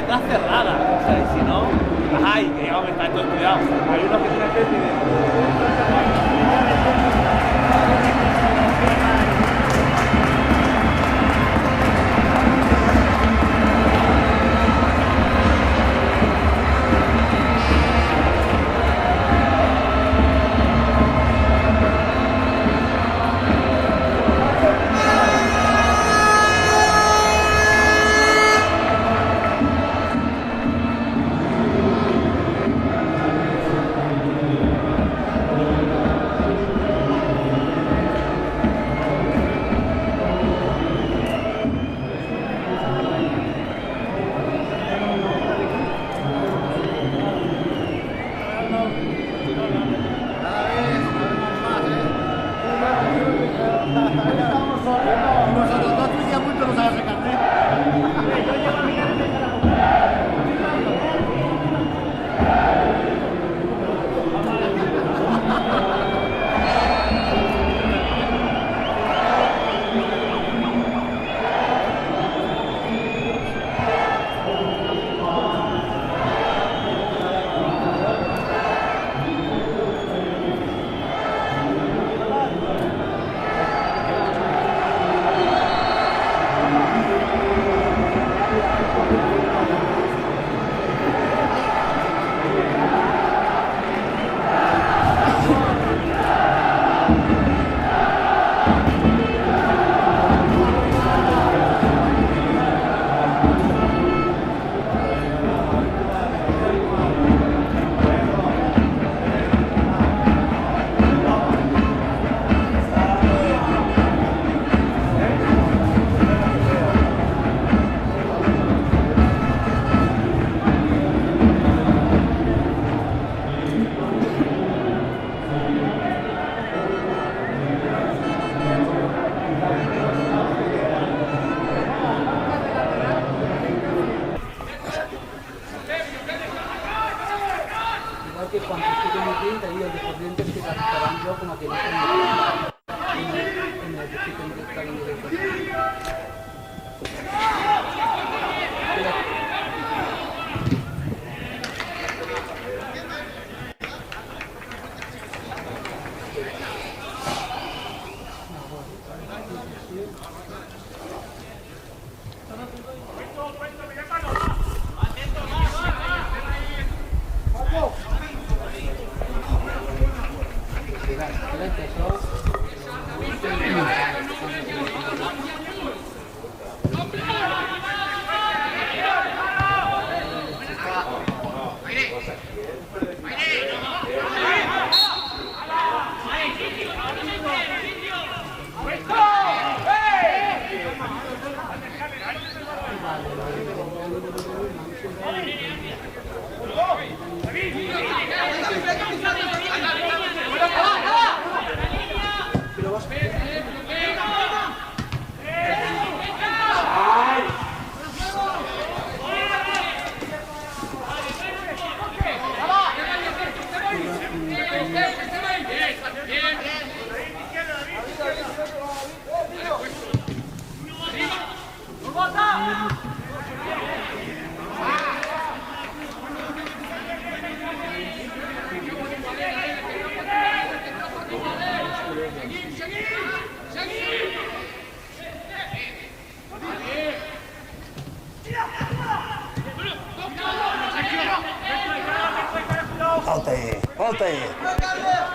puerta cerrada, o sea, y si no, ay, que digamos que está todo estudiado. Hay una oficina que tiene. Que cuando estuve en el 30 días de corrientes que estaban yo como que no en el distrito en que estaba en el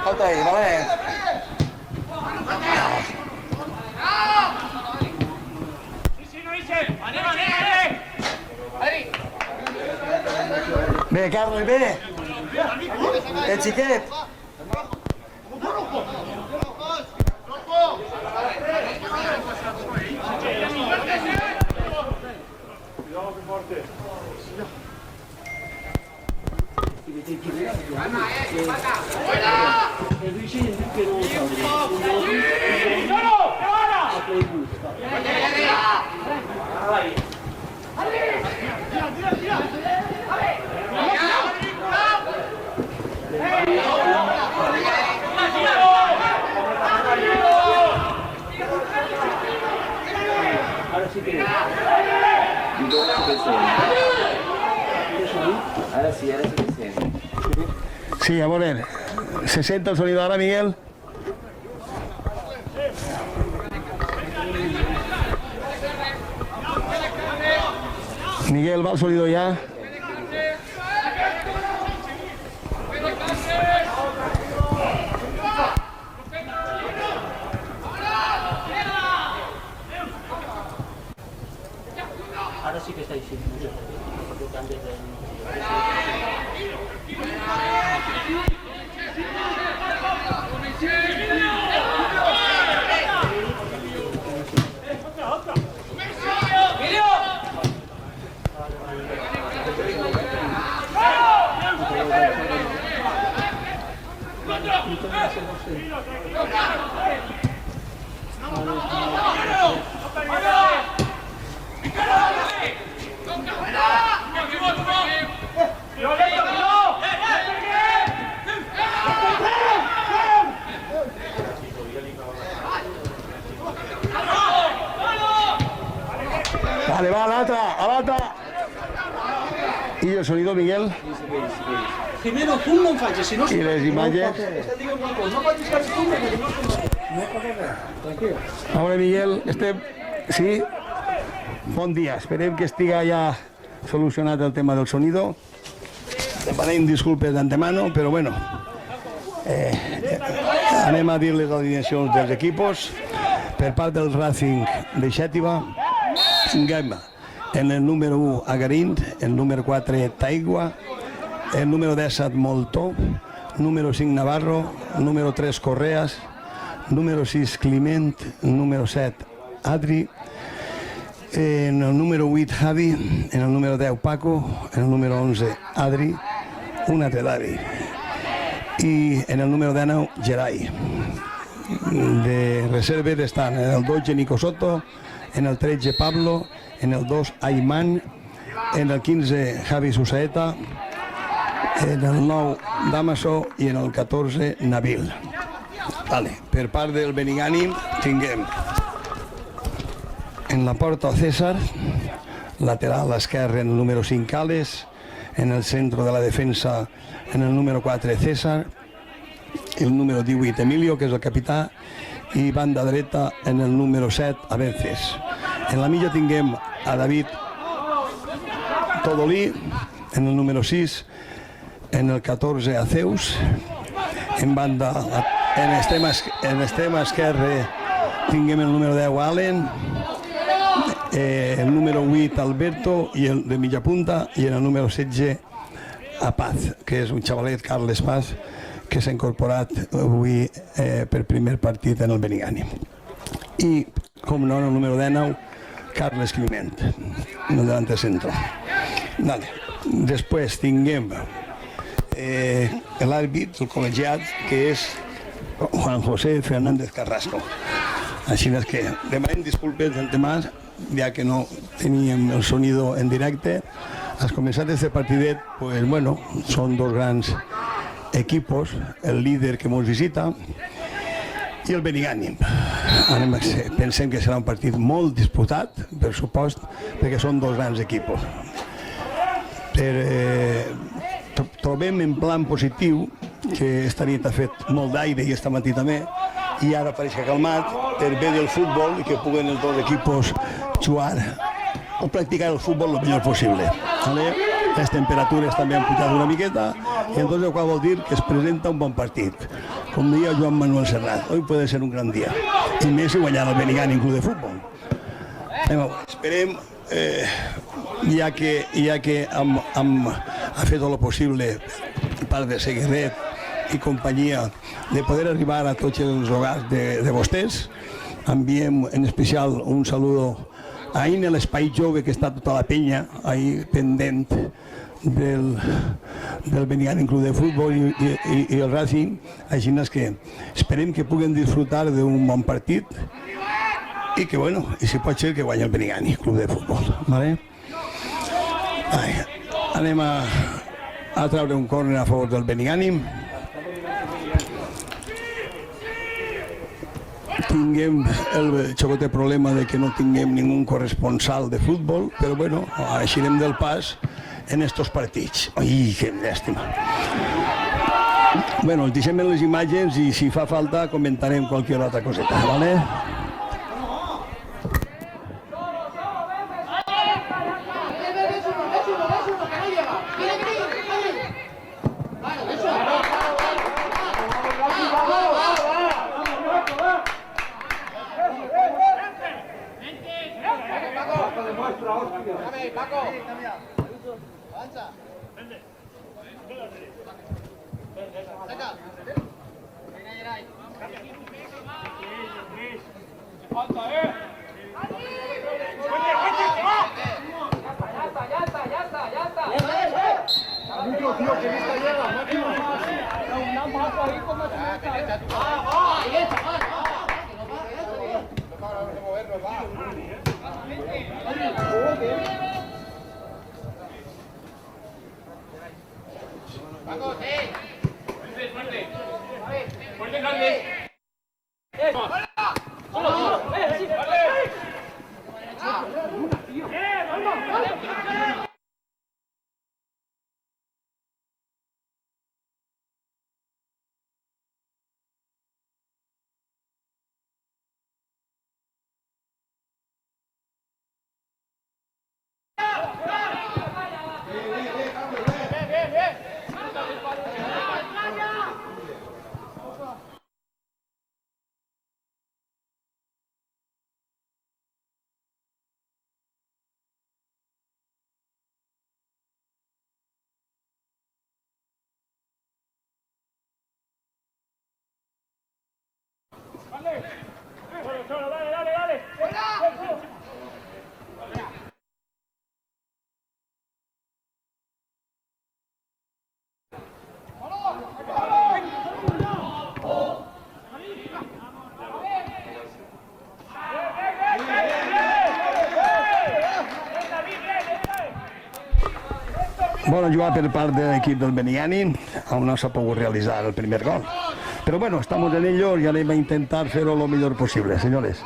Falta ahí, va bene. Bene Carlo, bene? Pensi che? Ahora sí que Ara sí que sent. Sí, a veure, ¿se sente el sonido ahora, Miguel? Miguel, ¿va el sonido ya? Ahora sí que está diciendo. Vale, va, a l'altra. I el sonido, Miguel? Jimeno, tu no em facis, si no... I les imatges? No facis cap punt, perquè no passa res. Tranquil. A veure, Miguel, sí? Bon dia, esperem que estiga ja solucionat el tema del sonido. Demanem disculpes d'antemano, però bueno, anem a dir les alineacions dels equipos. Per part del Racing de Xàtiva, tinguem en el número 1 Agarín, el número 4 Taigua, el número 17 Moltó, número 5 Navarro, número 3 Correas, número 6 Climent, número 7 Adri, en el número 8 Javi, en el número 10 Paco, en el número 11 Adri, un altre Davi, i en el número 19 Gerai. De reserves estan en el 12 Nico Soto, en el 13 Pablo, en el 2 Ayman, en el 15 Javi Susaeta, en el 9 Damaso i en el 14 Nabil. Vale. Per part del Benigànim tinguem en la porta César, lateral esquerre en el número 5 Cales, en el centre de la defensa en el número 4 César, el número 18 Emilio, que és el capità, i banda dreta en el número 7 Avences. En la mitja tinguem a David Todolí, en el número 6, en el 14 a Zeus, en banda, en extrema esquerre tinguem el número 10 Allen, el número 8 Alberto i el de mitja punta, i en el número 16 a Paz, que és un xavalet, Carles Paz, que s'ha incorporat avui per primer partit en el Benigànim. I, com no, en el número 19, Carles Climent, en el delante centro. Vale. Després tinguem l'àrbit, el col·legiat, que és Juan José Fernández Carrasco. Així és que demanem disculpes d'antemà, ja que no teníem el sonido en directe. Has començat este partidet, pues bueno, són dos grans equipos, el líder que ens visita i el Benigànim. Pensem que serà un partit molt disputat, per supost, perquè són dos grans equipos. Trobem en plan positiu que esta nit ha fet molt d'aire i esta matí també, i ara pareix que ha calmat per bé del futbol i que puguen els dos equipos jugar o practicar el futbol el millor possible. Les temperatures també han pujat una miqueta i entonces el qual vol dir que es presenta un bon partit. Com deia Joan Manuel Serrat, hoy puede ser un gran dia. I més si guanyar el Benigànim Club de Futbol. Esperem, ja que ha fet tot el possible part de Seguiret i companyia de poder arribar a tots els hogars de vostès. Enviem en especial un saludo ahí en l'Espai Jove, que està tota la penya ahí pendent del Benigànim Club de Futbol i el Racing. Així és que esperem que puguen disfrutar d'un bon partit i que, bueno, i si pot ser que guanyi el Benigànim Club de Futbol. Anem a treure un córner a favor del Benigànim. Tinguem el xocote problema de que no tinguem ningú corresponsal de futbol, però bueno, eixirem del pas en estos partits. Ai, que llàstima. Bueno, els deixem en les imatges i si fa falta comentarem qualsevol altra coseta, ¿vale? Bona jugada per part de l'equip del Beniani, on no s'ha pogut realitzar el primer gol. Pero bueno, estamos en ello y haremos a intentar hacerlo lo mejor posible, señores.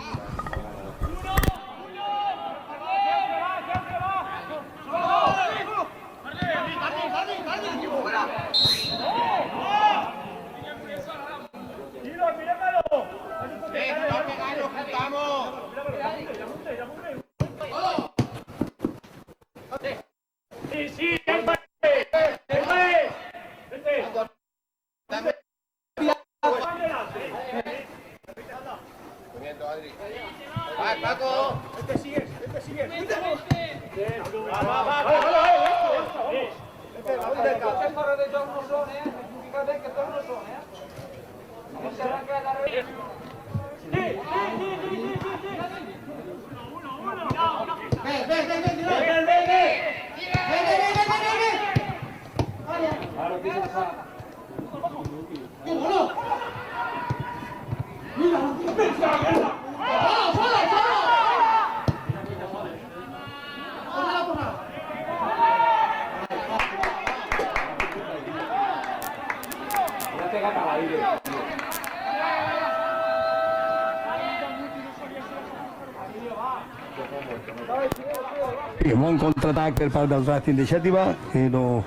I bon contraatac per part del Racing de Xàtiva i no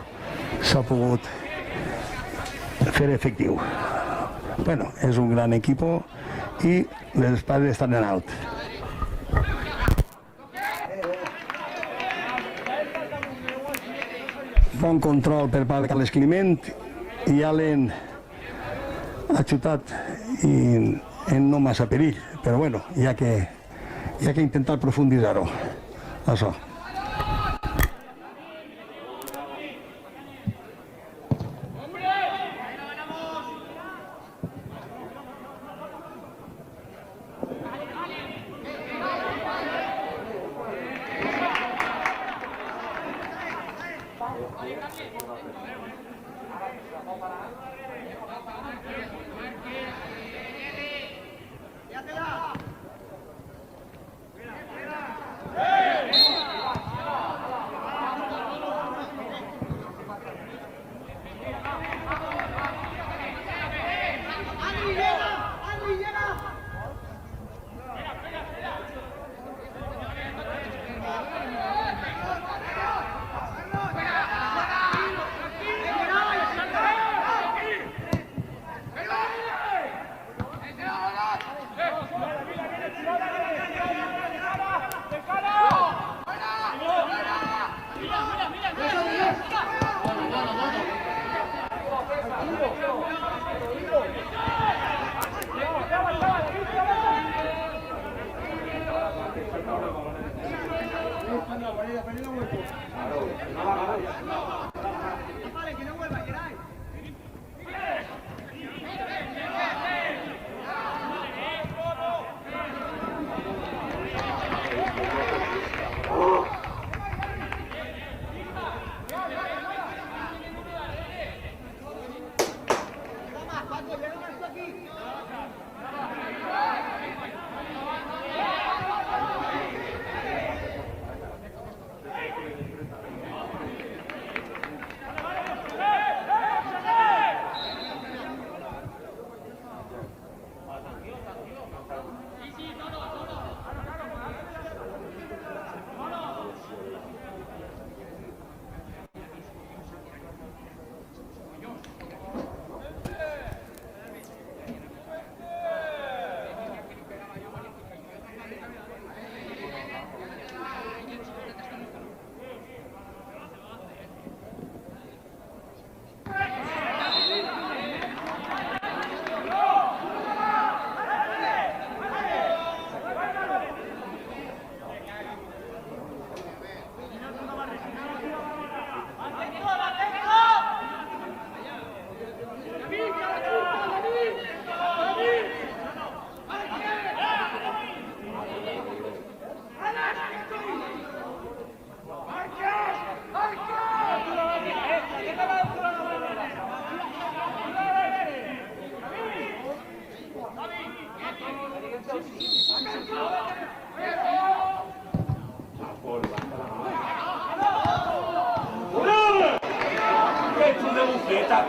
s'ha pogut fer efectiu. Bueno, és un gran equip i les espases estan en alt. Bon control per part de Carles Climent i Allen ha xutat i en no massa perill, però bueno, hi ha que intentar profunditzar-ho, això.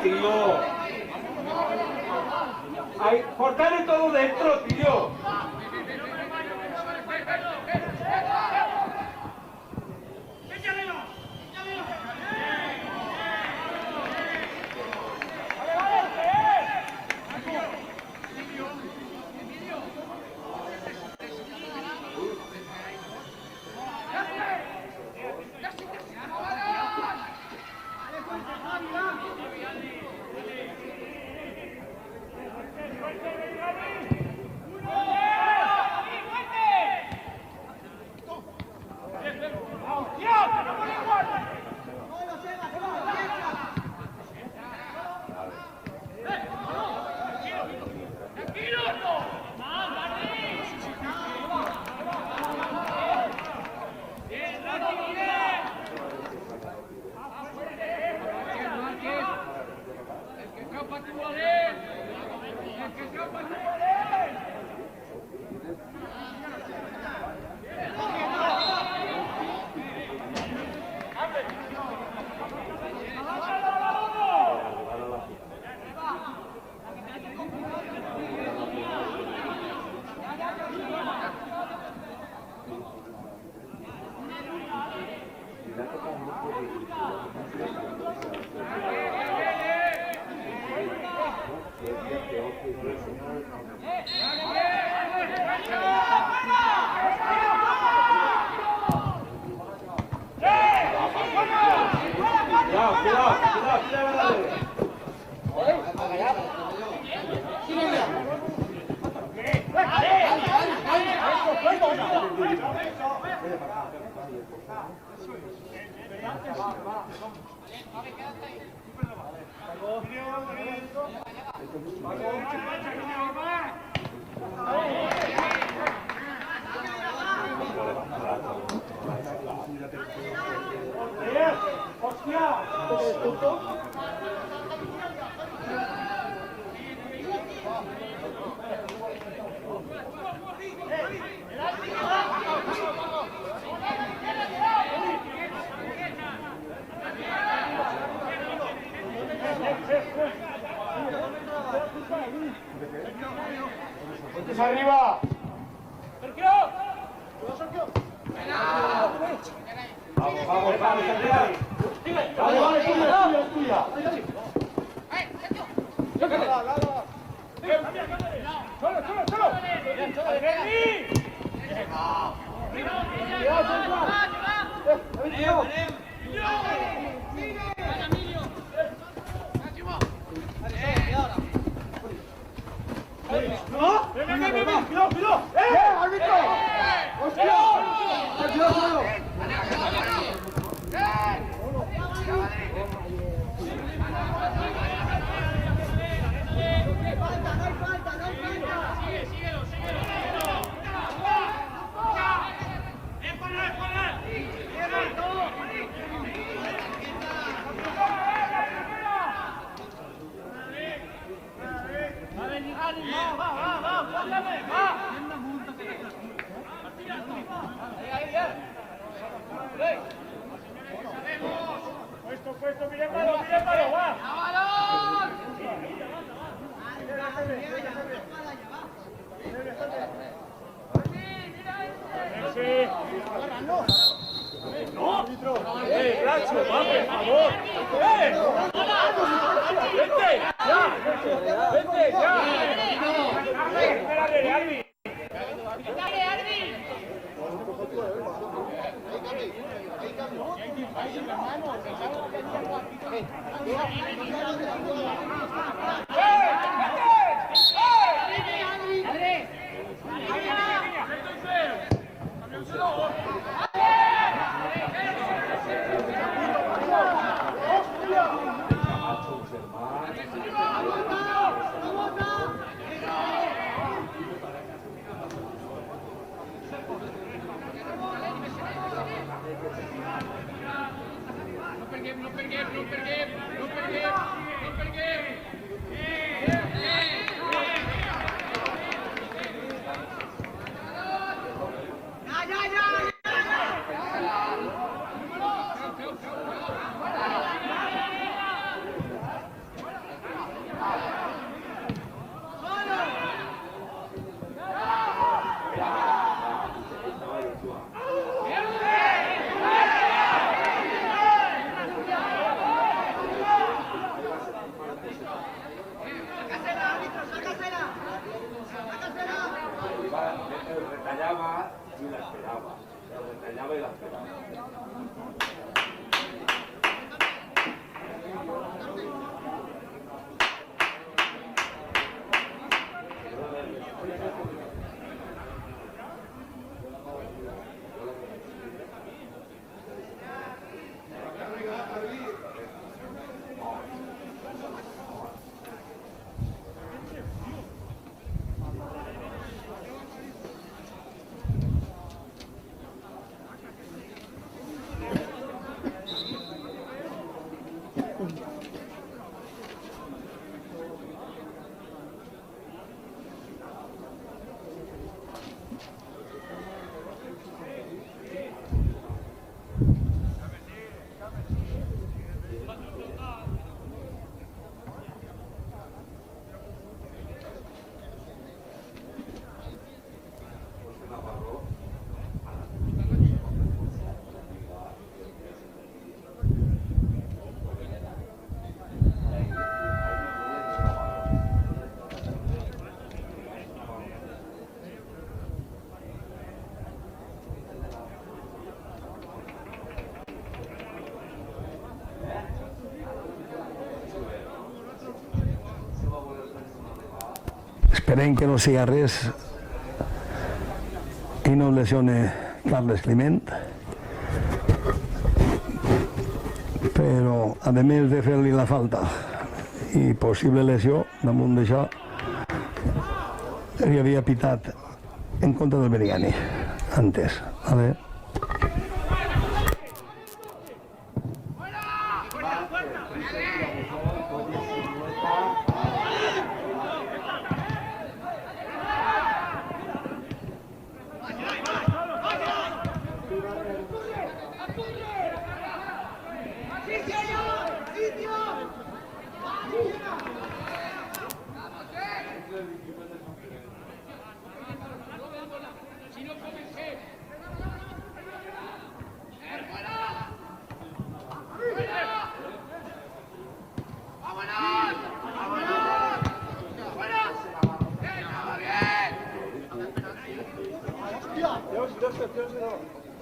Tío, hay portales todo dentro, tío. Arriba! Vamos, vamos, vamos, arriba. Vale, vale, es tuya. ¡Cuidado! ¡Árbitro! ¡Hostia! ¡Cuidado! Nacho, va, por favor. ¡Vente! ¡Ya! ¡Vente, ya! ¡Espérale, Arby! Retallaba y la esperaba. Retallaba y la esperaba. Esperem que no siga res i no lesione Carles Climent, però a més de fer-li la falta i possible lesió damunt d'això hi havia pitat en contra del Berigani antes, vale?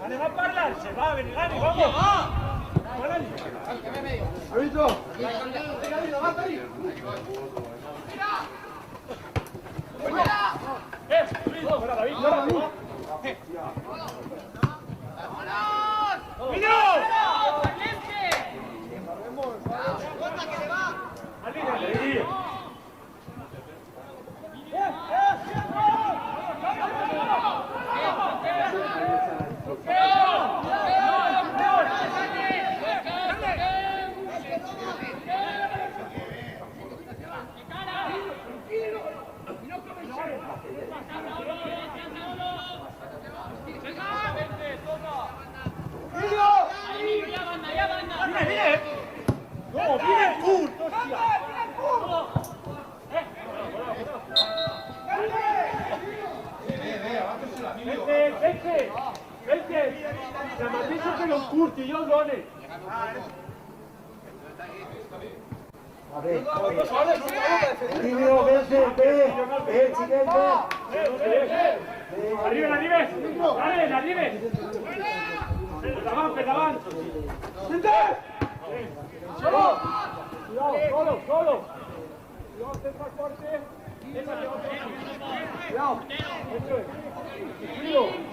Anem a parlar-se, va, Benigani, vamos! ¡Árbitro! ¡Fuera, David! ¡Fuera, David! ¡Niño! ¡Al líder! ¡Niño! Jocs curti, jo doni. A ver, Tío, ve, xiquet, Arriben, arriben! Dale, arriben! Per davant! Sente! Solo! Cuidado, solo! Cuidado, centra fuerte. Cuidado. Eso es. Cuidado.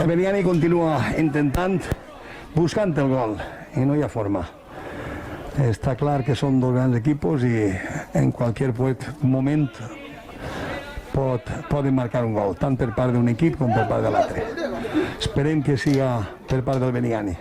Beniani continua intentant, buscant el gol, i no hi ha forma. Està clar que són dos grans equipos i en qualsevol moment poden marcar un gol, tant per part d'un equip com per part de l'altre. Esperem que siga per part del Beniani.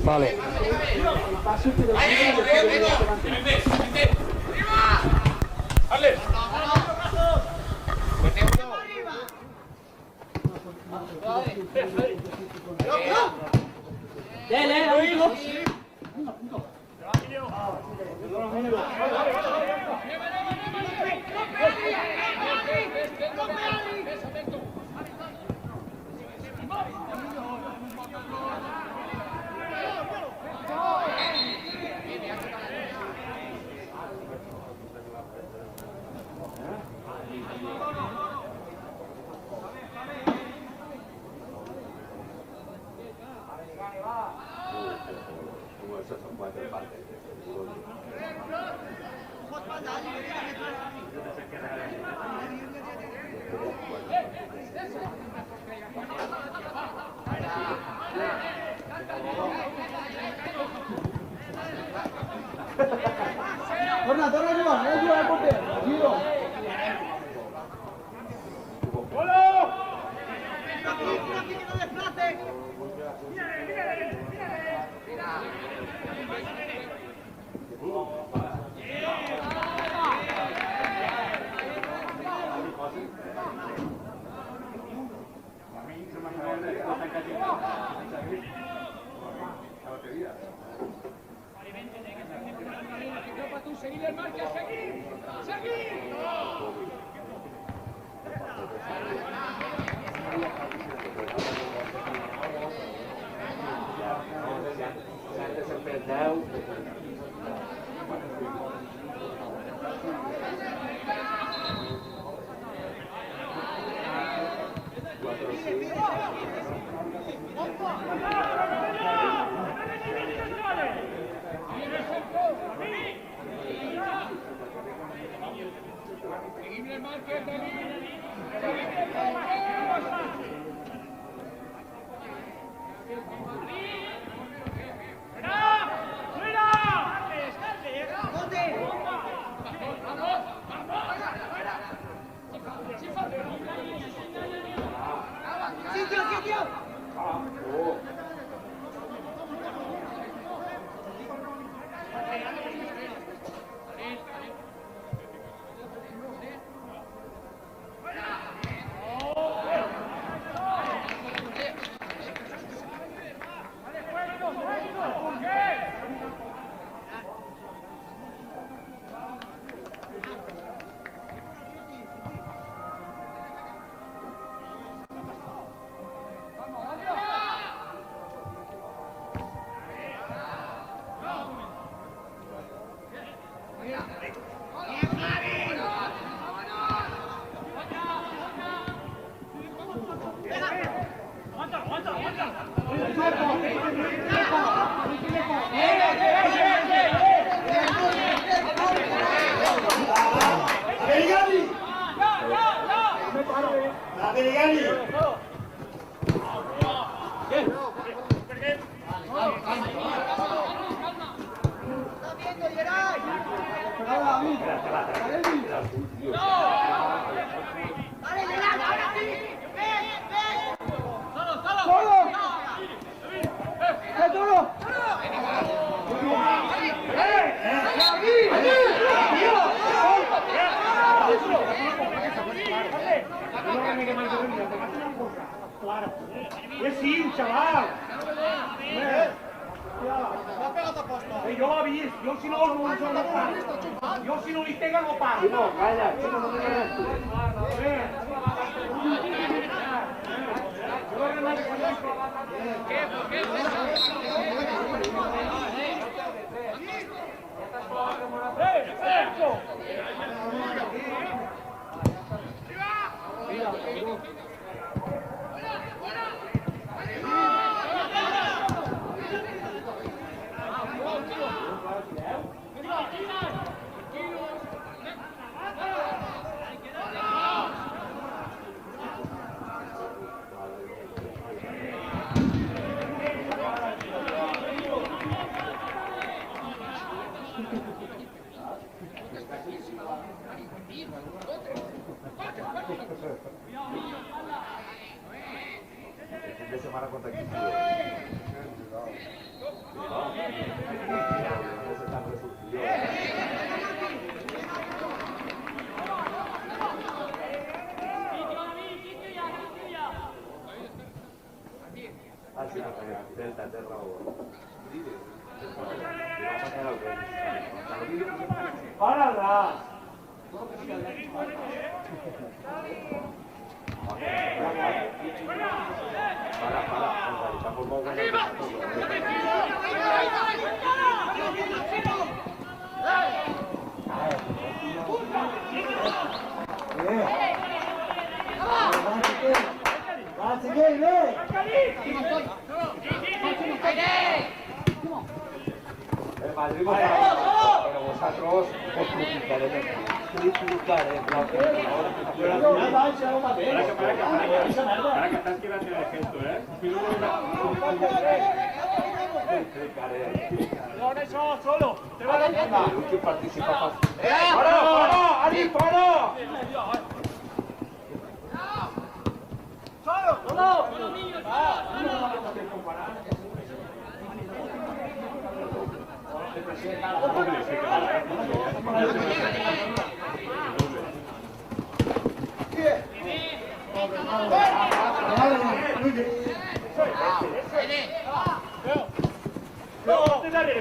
Vale. Como esos son 4 partes. Torna, ayuda al portero. Giro. Seguir el marca, seguir. Antes el perdeu. Seguir el marca, seguir. Sí, chaval! Jo l'he vist, jo si no no lo paro. Jo si no li pega no paro. No, calla, chico, no me quedas tú. El fin de semana contra quién jugó. Así no, Delta, Terra o... ¡Párala! Madrid pero vosotros os criticaréis. Para que estás tirando el ejemplo, ¿eh? No, eso, solo. Te va a dar. Que participa ¡Para! ¡Ali, para!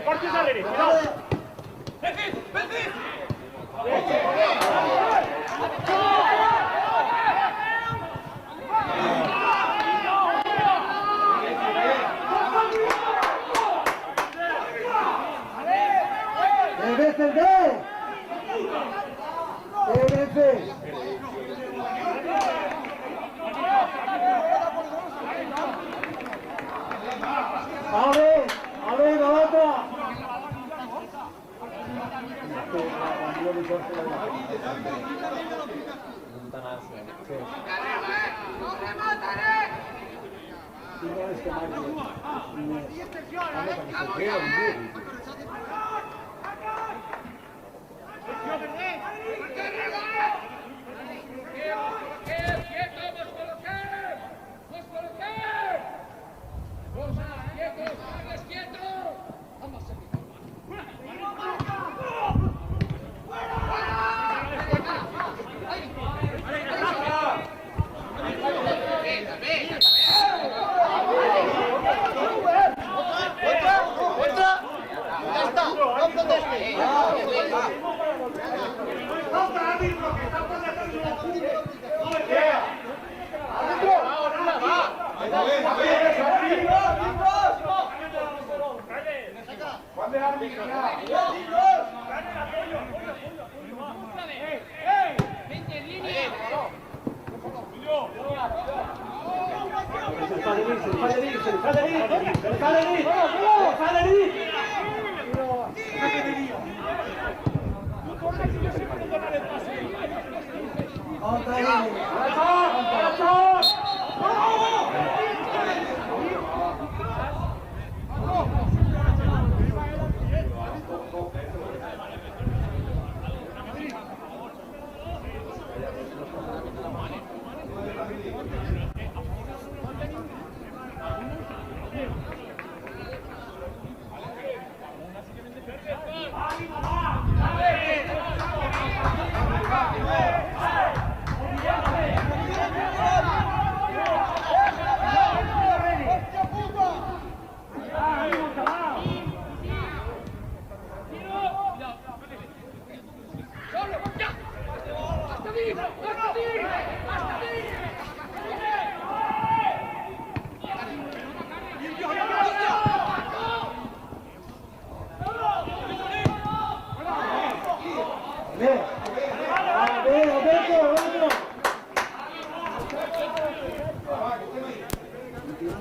Corte salire, cuidado.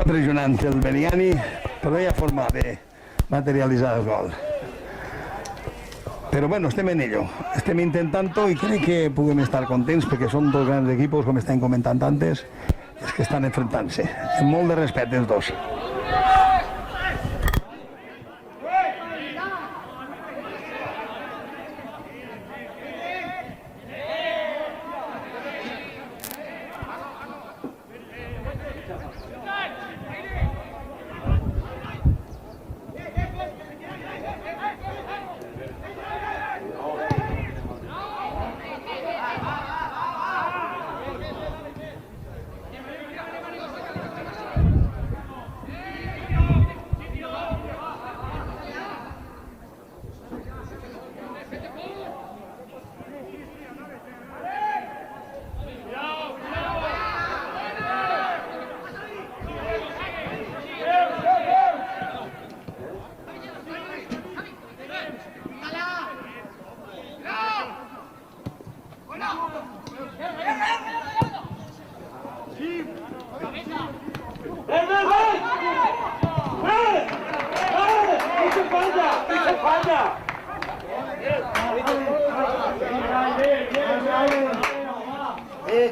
Impressionant el Beniani, però hi ha forma de materialitzar el gol. Però bueno, estem en ello, estem intentant-ho i crec que puguem estar contents perquè són dos grans equipos, com estem comentant antes, els que estan enfrontant-se. Amb molt de respecte els dos.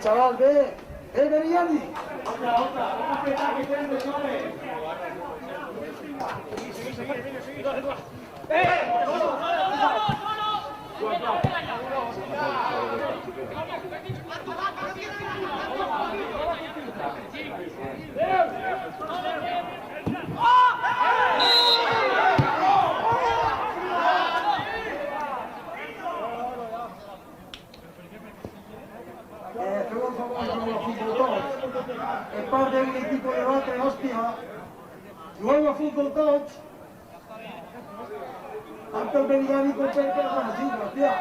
chaval, ve. Beriani. Otra, vamos a apretar que tienen lesiones. Feu el favor amb el futbol tots. És part d'un equip de l'altre, hòstia. Jugueu a futbol tots. Tanto el Beriani com el Brasil, hòstia.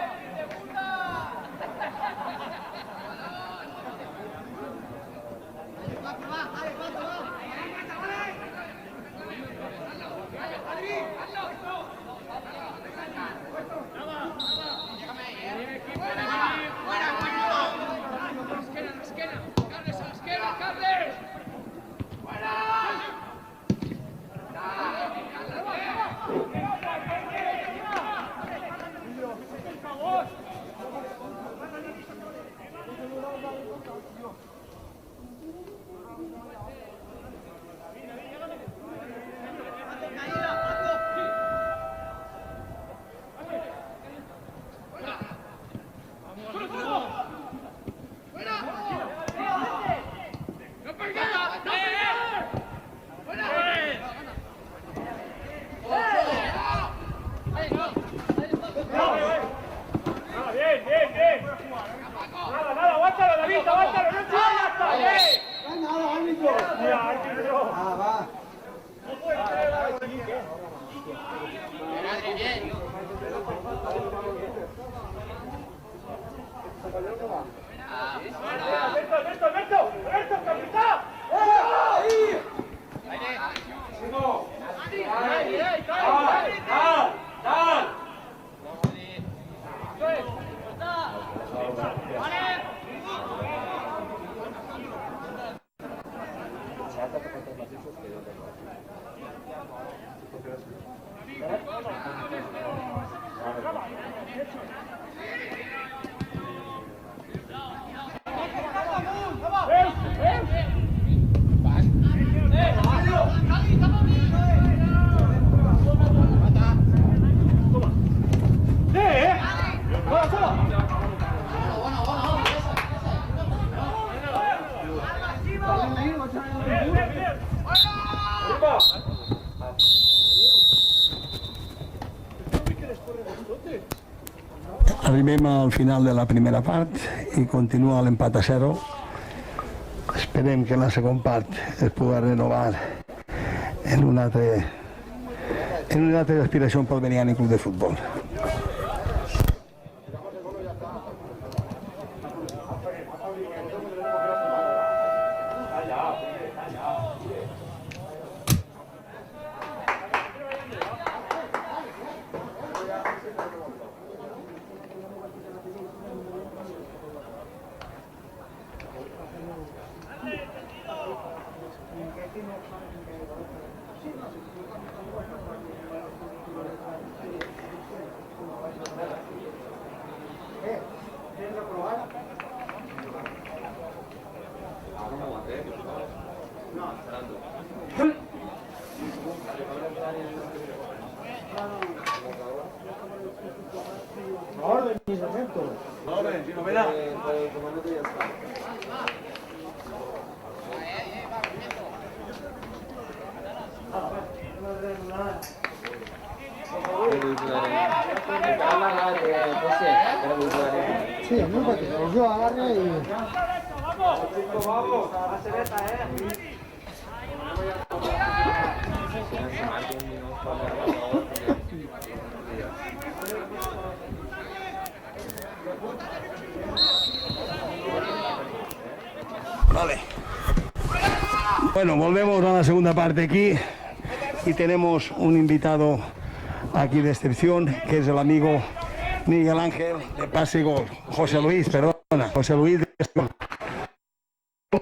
Arribem al final de la primera part i continua l'empat a 0. Esperem que en la segona part es pugui renovar en una altra aspiració pel Beriani Club de Futbol. Sí, no, porque yo agarre y... Vamos, a cerveza, Vale. Bueno, volvemos a la segunda parte aquí y tenemos un invitado aquí de excepción, que es el amigo Miguel Ángel de Pase y Gol. José Luis de Gol.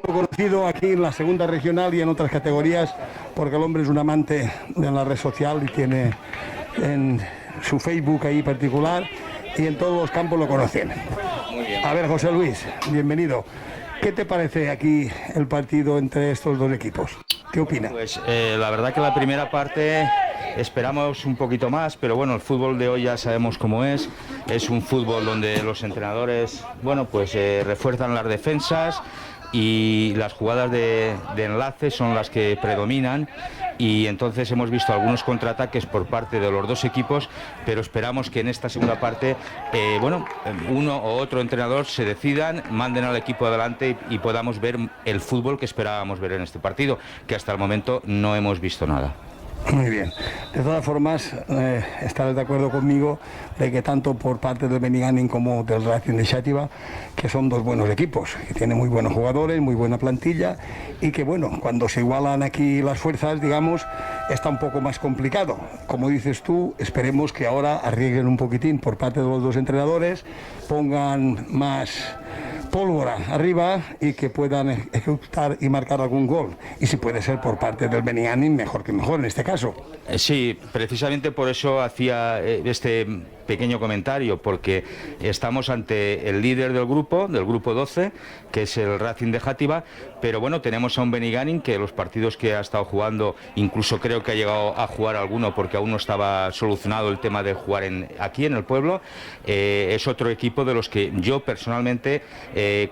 Conocido aquí en la segunda regional y en otras categorías, porque el hombre es un amante de la red social y tiene en su Facebook ahí particular y en todos los campos lo conocen. A ver, José Luis, bienvenido. ¿Qué te parece aquí el partido entre estos dos equipos? ¿Qué opinas? Pues la verdad que la primera parte esperamos un poquito más, pero bueno, el fútbol de hoy ya sabemos cómo es un fútbol donde los entrenadores, bueno, pues refuerzan las defensas y las jugadas de enlace son las que predominan, y entonces hemos visto algunos contraataques por parte de los dos equipos, pero esperamos que en esta segunda parte bueno, uno o otro entrenador se decidan, manden al equipo adelante y podamos ver el fútbol que esperábamos ver en este partido, que hasta el momento no hemos visto nada. Muy bien. De todas formas, estarás de acuerdo conmigo de que tanto por parte del Benigànim como del Racing de Xàtiva, que son dos buenos equipos, que tienen muy buenos jugadores, muy buena plantilla, y que bueno, cuando se igualan aquí las fuerzas, digamos, está un poco más complicado. Como dices tú, esperemos que ahora arriesguen un poquitín por parte de los dos entrenadores, pongan más pólvora arriba y que puedan ejecutar y marcar algún gol, y si puede ser por parte del Benigànim, mejor que mejor en este caso. Sí, precisamente por eso hacía este pequeño comentario, porque estamos ante el líder del grupo 12, que es el Racing de Xàtiva, pero bueno, tenemos a un Benigànim que los partidos que ha estado jugando, incluso creo que ha llegado a jugar alguno porque aún no estaba solucionado el tema de jugar aquí en el pueblo, es otro equipo de los que yo personalmente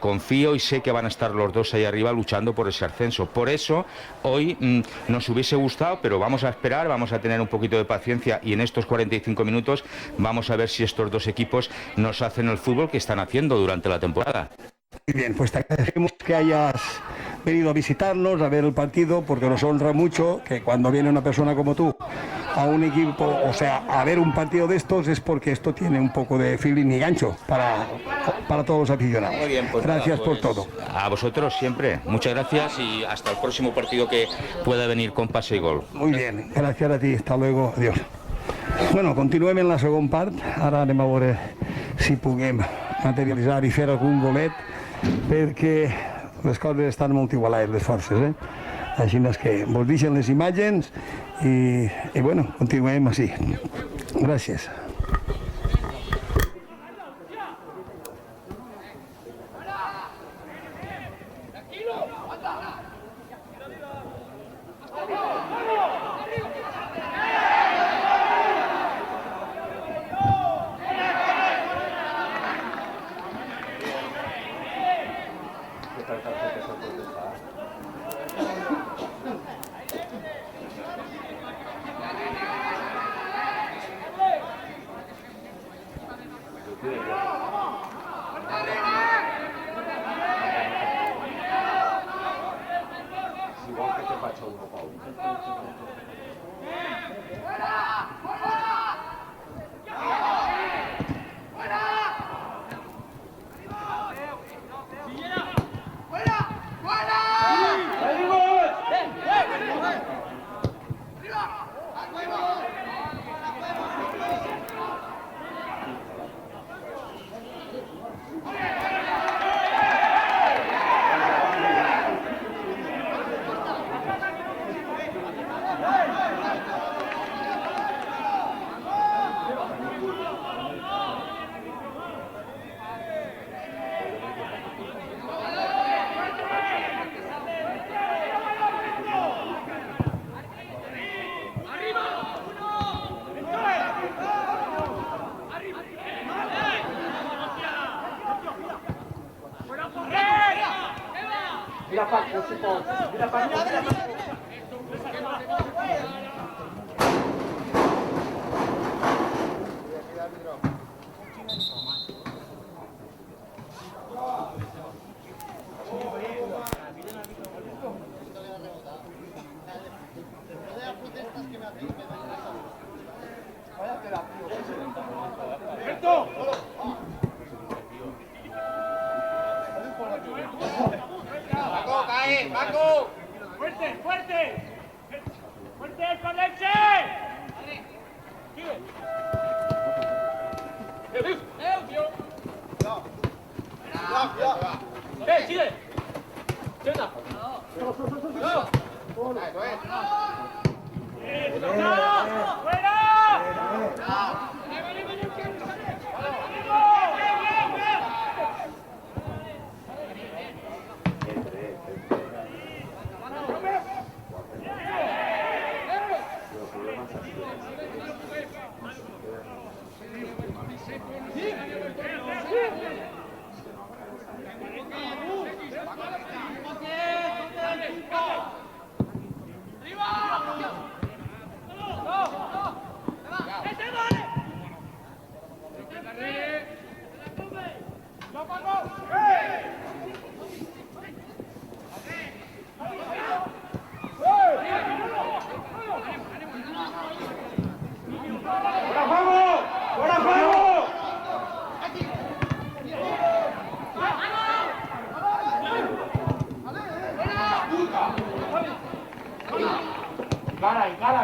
confío y sé que van a estar los dos ahí arriba luchando por ese ascenso. Por eso hoy nos hubiese gustado, pero vamos a esperar, vamos a tener un poquito de paciencia, y en estos 45 minutos vamos a ver si estos dos equipos nos hacen el fútbol que están haciendo durante la temporada. Muy bien, pues te agradecemos que hayas venido a visitarnos, a ver el partido, porque nos honra mucho que cuando viene una persona como tú a un equipo, o sea, a ver un partido de estos, es porque esto tiene un poco de feeling y gancho para todos los aficionados. Muy bien, pues gracias nada, pues, por todo. A vosotros siempre, muchas gracias, y hasta el próximo partido que pueda venir con pase y gol. Muy bien, gracias a ti, hasta luego, adiós. Bueno, continuem en la segona part, ara anem a veure si puguem materialitzar i fer algun golet, perquè les coses estan molt igualades, les forces, Així és que vos deixen les imatges i bueno, continuem així. Gràcies. Mira Paco, si può. Mira Paco, mira Paco. ¡Paco! ¡Fuerte, fuerte! ¡Fuerte con leche! ¡Sigue! ¡Sigue! ¡Sigue!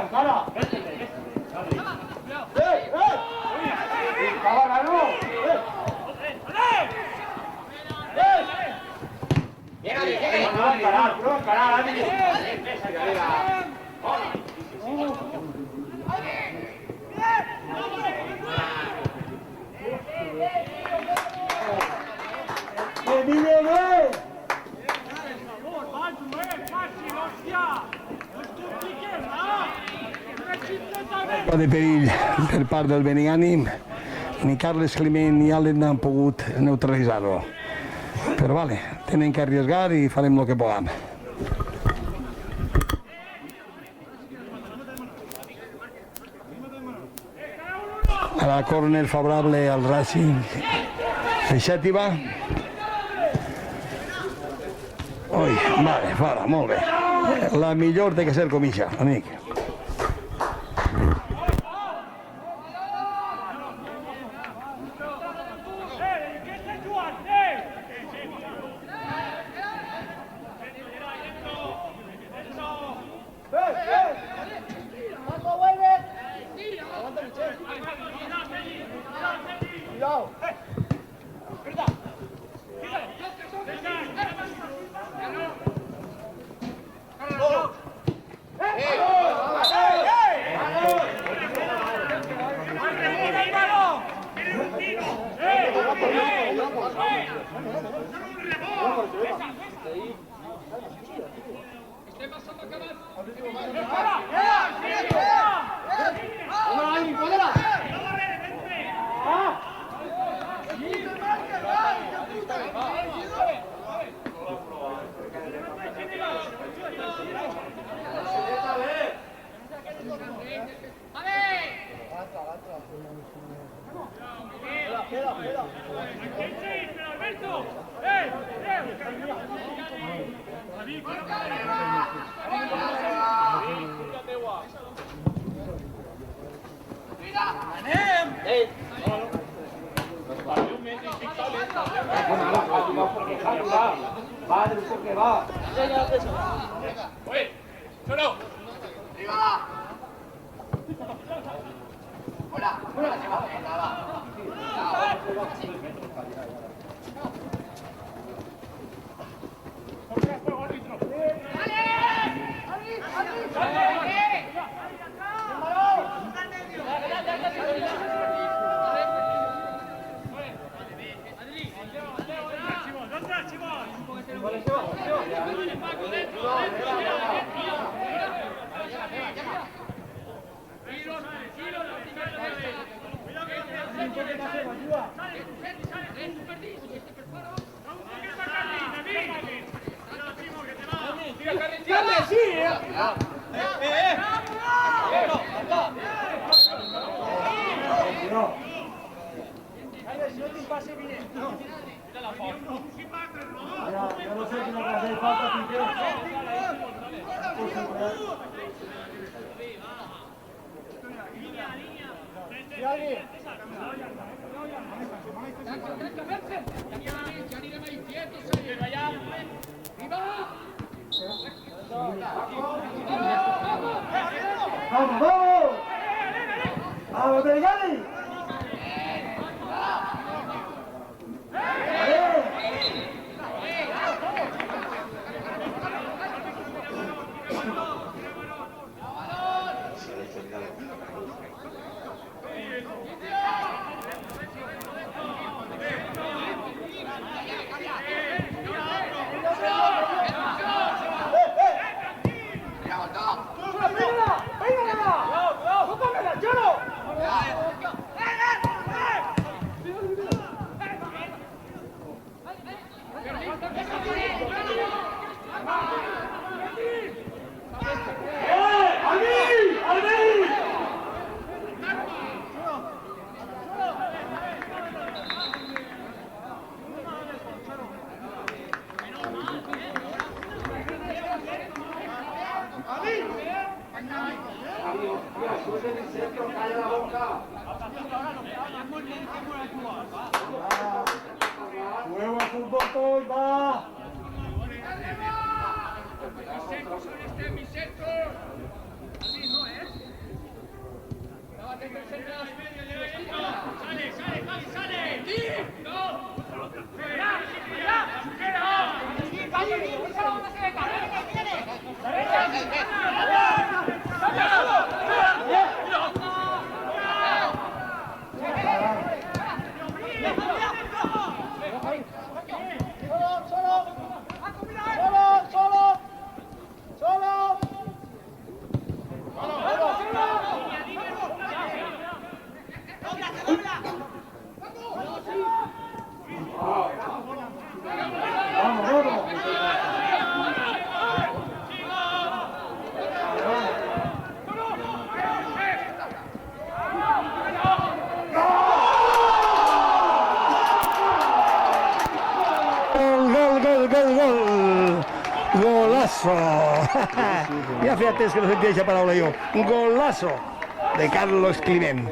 Encara. De perill per part del Beniànim, ni Carles Climent ni Allen han pogut neutralitzar-lo. Però vale, tenen que arriesgar i farem el que podem. Ara córner favorable al Racing de Xàtiva. Ui, vale, fora, molt bé. La millor té que ser comixa, amic. ¡Calla la boca! ¡Juego a fútbol todo, va! Golazo. Ya fíjate, es que no sentía esa palabra yo. Un golazo de Carlos Climent.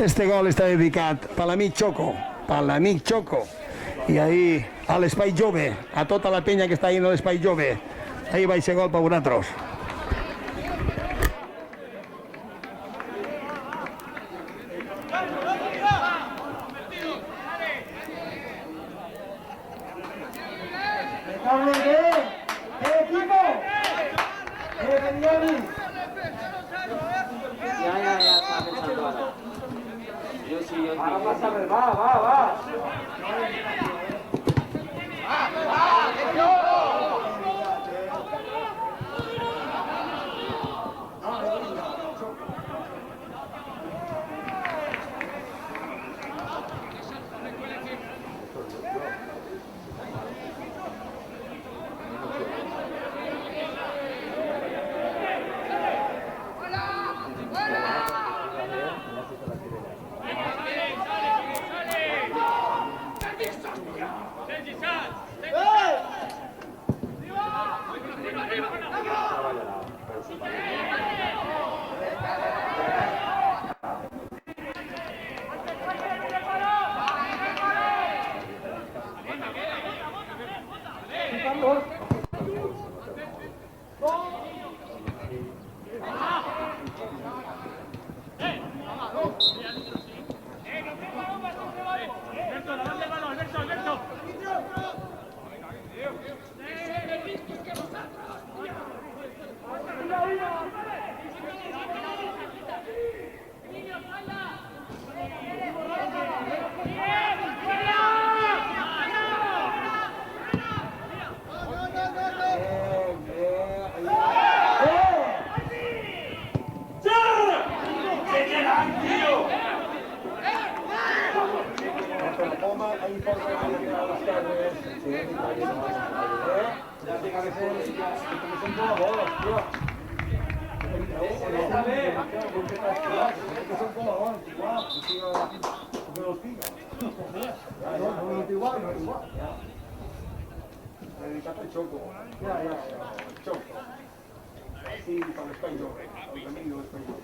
Este gol està dedicat per l'amic Choco, i ahir a l'espai jove, a tota la penya que està ahí en l'espai jove, ahir va ser gol per vosaltres. dedicato al Choco. Ya, ya. Choco. Sì, fa spagnolo. L'amico spagnolo.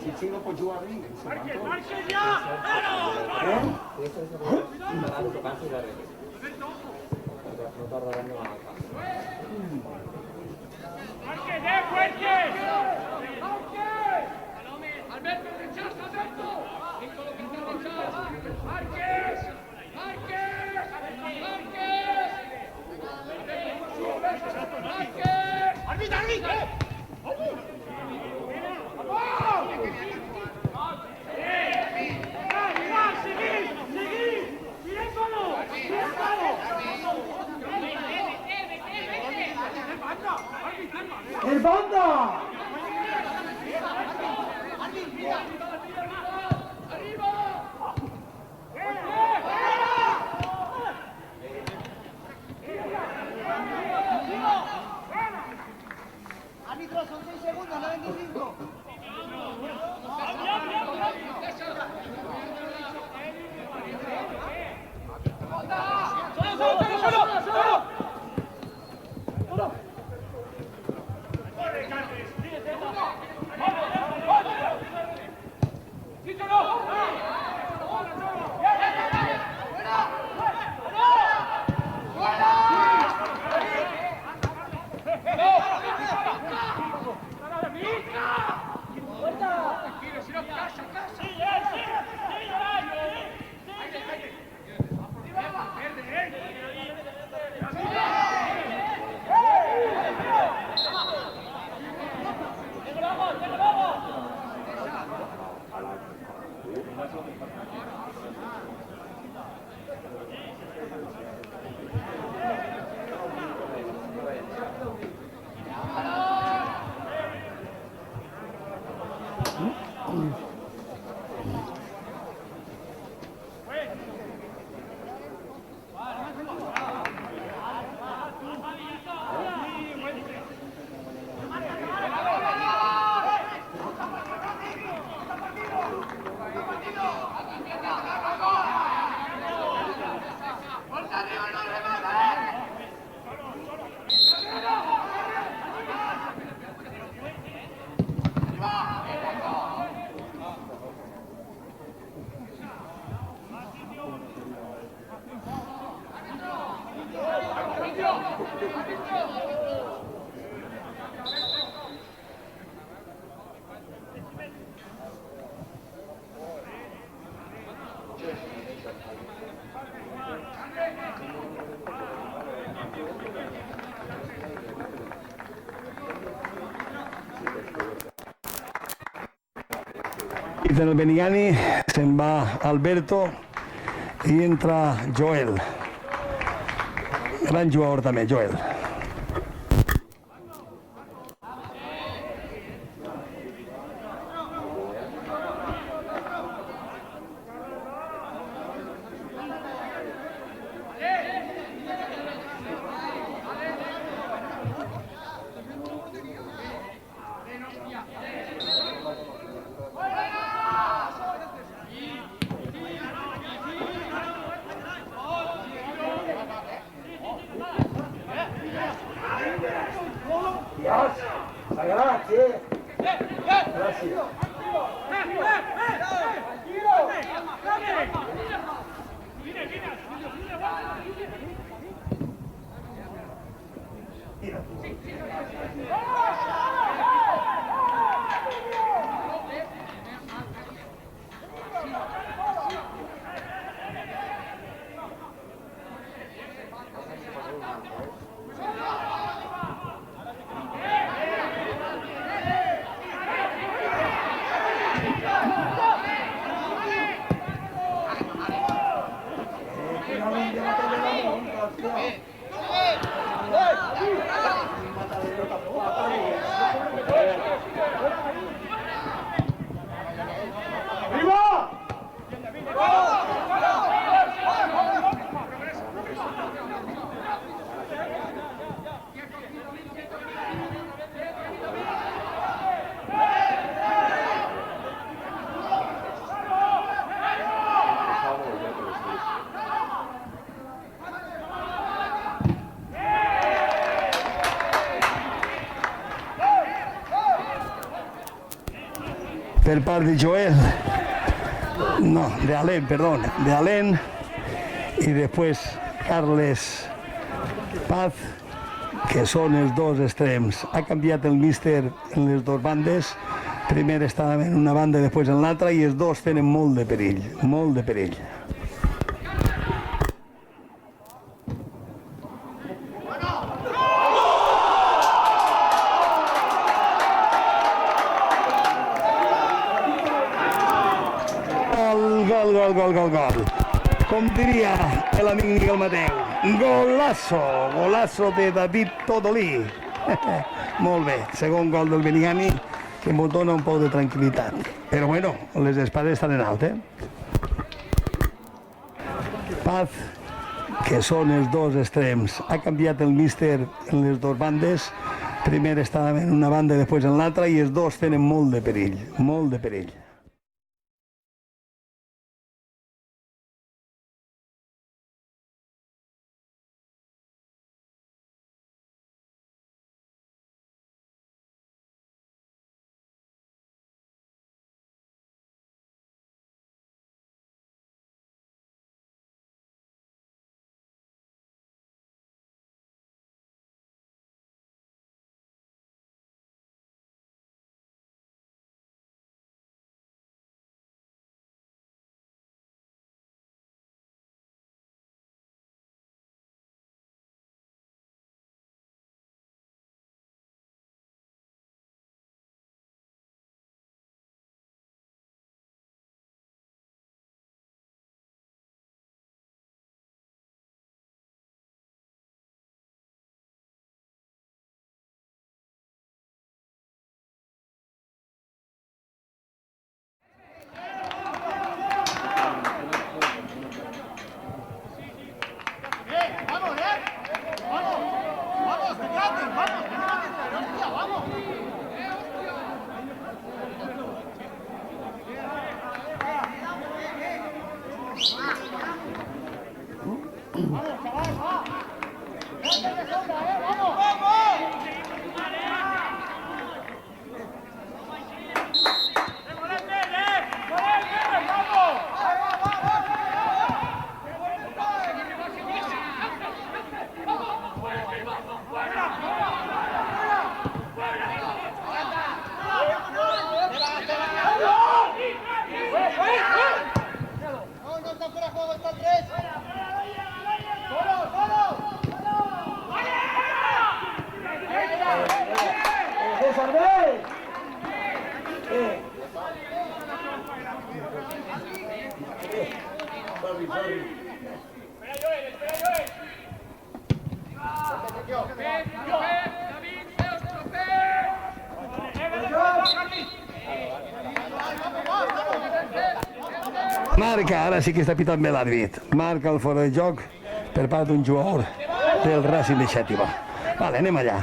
Cicino può giocare in Alberto rechaza, Alberto. Eccolo che sta rechaza. Marquez. ¡El banda! Árbitro, son 6 segundos, no 25. I del Beniani se'n va Alberto i entra Joel. Gran jugador també, Joel. Grazie. Grazie. Per part de Joel, no, de Alén, perdón, de Alén, i després Carles Paz, que són els dos extrems. Ha canviat el míster en les dues bandes, primer estava en una banda i després en l'altra, i els dos tenen molt de perill, molt de perill. Gol. Com diria l'amic Miguel Mateu, golazo de David Todolí. Molt bé, segon gol del Benigani, que em dona un poc de tranquil·litat. Però bueno, les espades estan en alt, Paz, que són els dos extrems. Ha canviat el míster en les dues bandes, primer estava en una banda i després en l'altra, i els dos tenen molt de perill, molt de perill. Marca, ara sí que està pitant bé l'àrbit. Marca el fora de joc per part d'un jugador del Racing de Xàtiva. Vale, anem allà.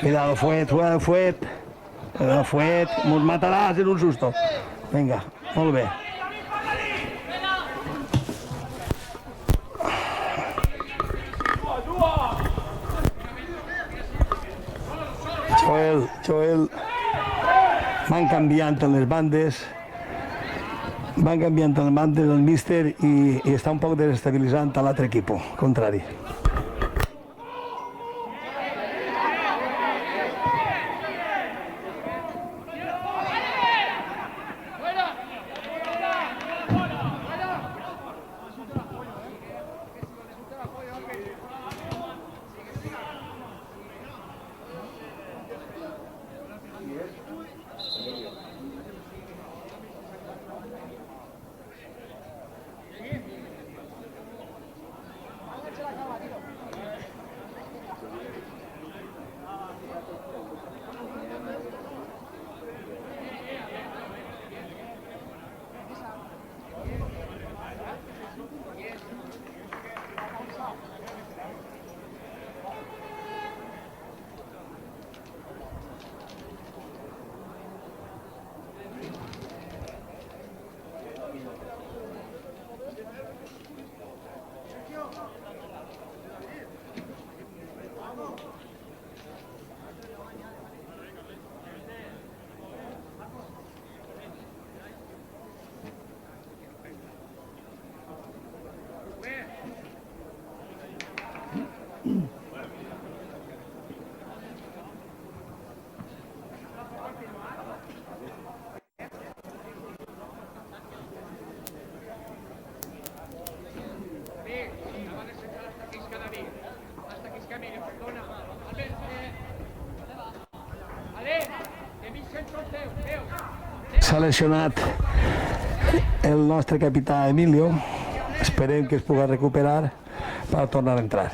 Cuidado, Fuet, Fuet. Fuet, mos mataràs en un susto. Vinga, molt bé. Joel. Van canviant les bandes. Van canviant les bandes del míster i està un poc desestabilitzant a l'altre equip contrari. S'ha lesionat el nostre capità Emilio. Esperem que es pugui recuperar per tornar a entrar.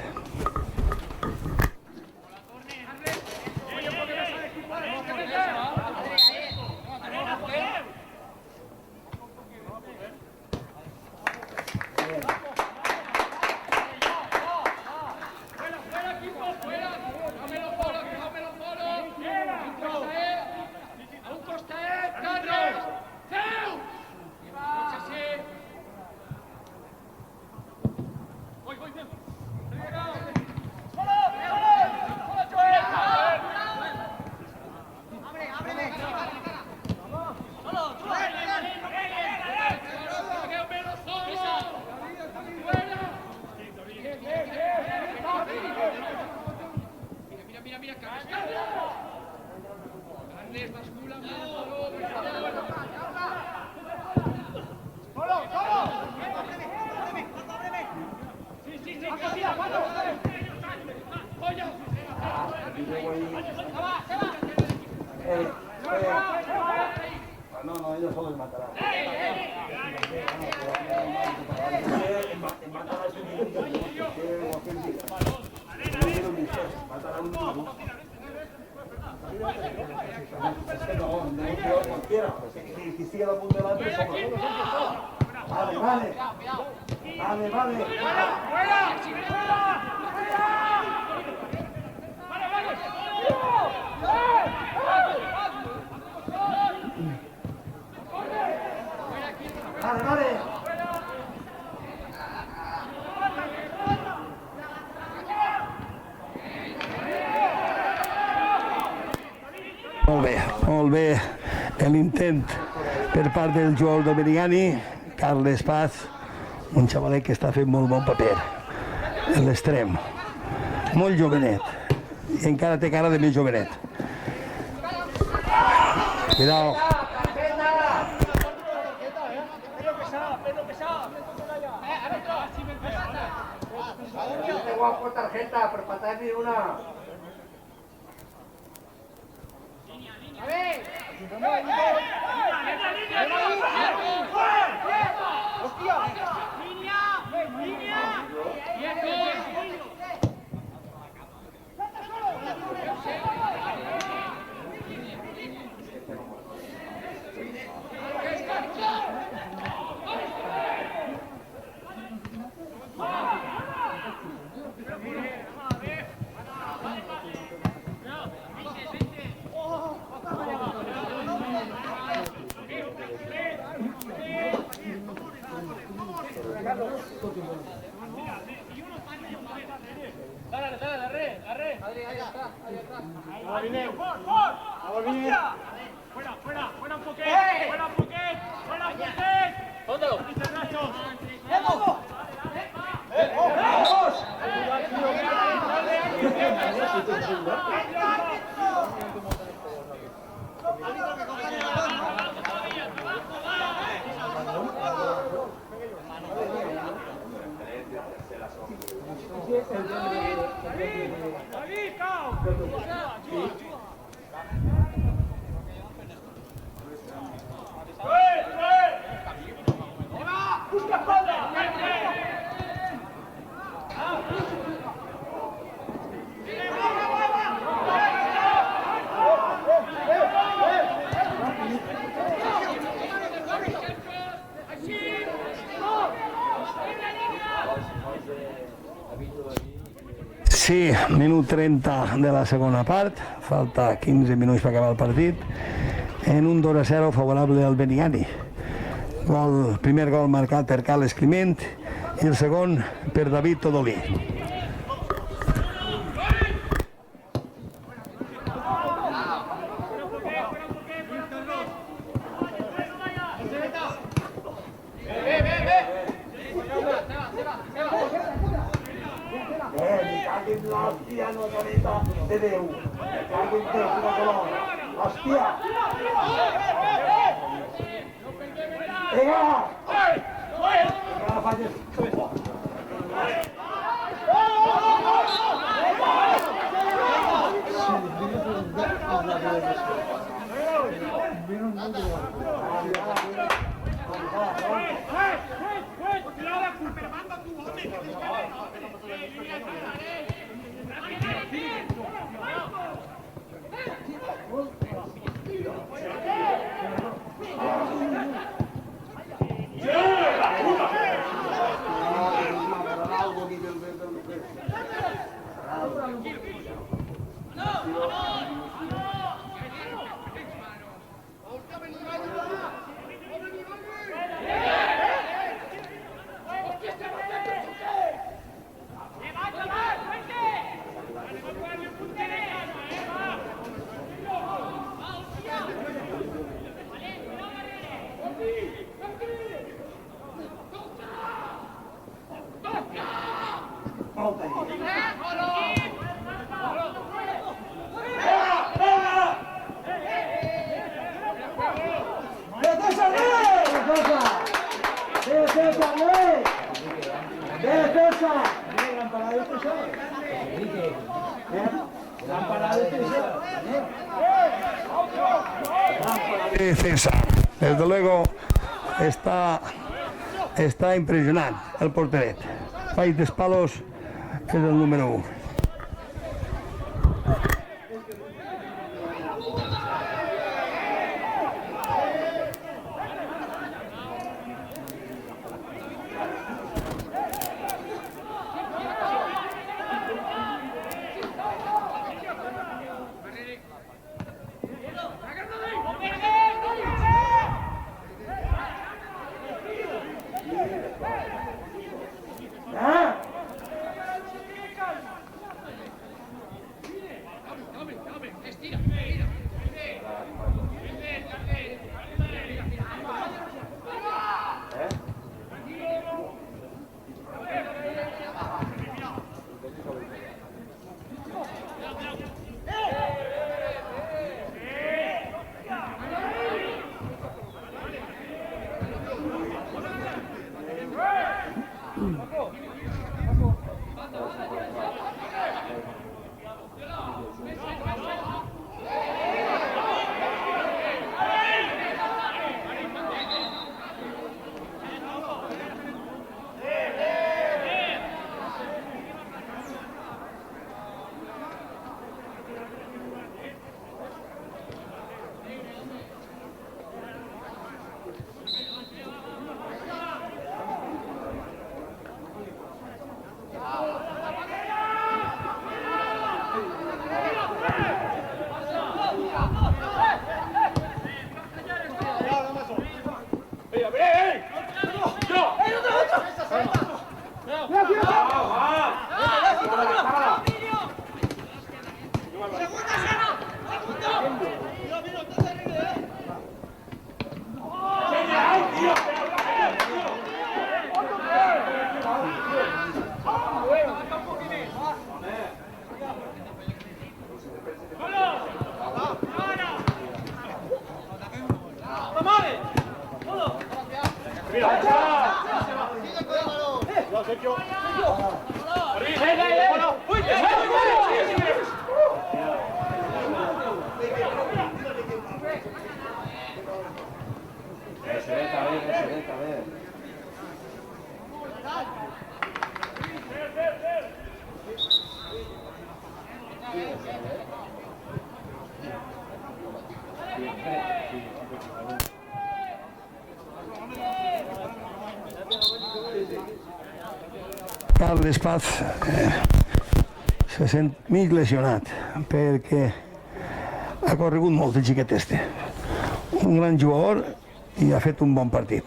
No, ellos solo les matarán. Si sigue la punta delante, somos todos. Vale. Vale. Molt bé l'intent per part del jugador dominicani, Carles Paz, un xavalet que està fent molt bon paper en l'extrem, molt jovenet i encara té cara de més jovenet. Cuidao. Tengo tarjeta, per patar ni una. Fuera, fuera, fuera un poquet, fuera un poquet, fuera un poquet. ¿Dónde lo? Sí, minut 30 de la segona part, falta 15 minuts per acabar el partit, en un 2-0 favorable al Beniani. El primer gol marcat per Carles Climent i el segon per David Todolí. L'hòstia no s'anita de Déu. Cago en Déu, quina color. Hòstia! Vinga! Vinga, falles. César, desde luego está impresionante el porteret. País Palos es el número 1. Carles Paz se sent mig lesionat perquè ha corregut molt el xiquet este. Un gran jugador i ha fet un bon partit.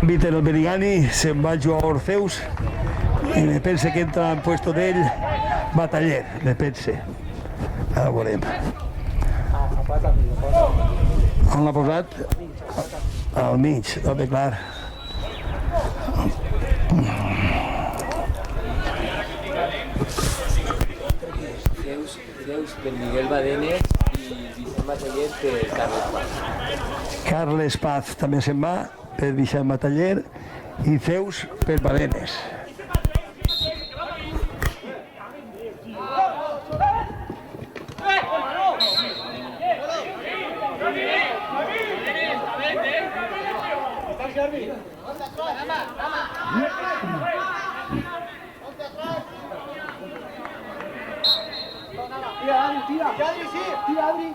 Víctor Berigani se'n va jugar a Orfeus i me pense que entra en puesto d'ell Bataller, me pense. Ara ho veurem. On l'ha posat? Al mig, home, clar. Creus per Miguel Badenes i Vicent Bataller per Carles Paz. Carles Paz també se'n va per Vicent Bataller i Zeus per Badenes. Tira, Adri.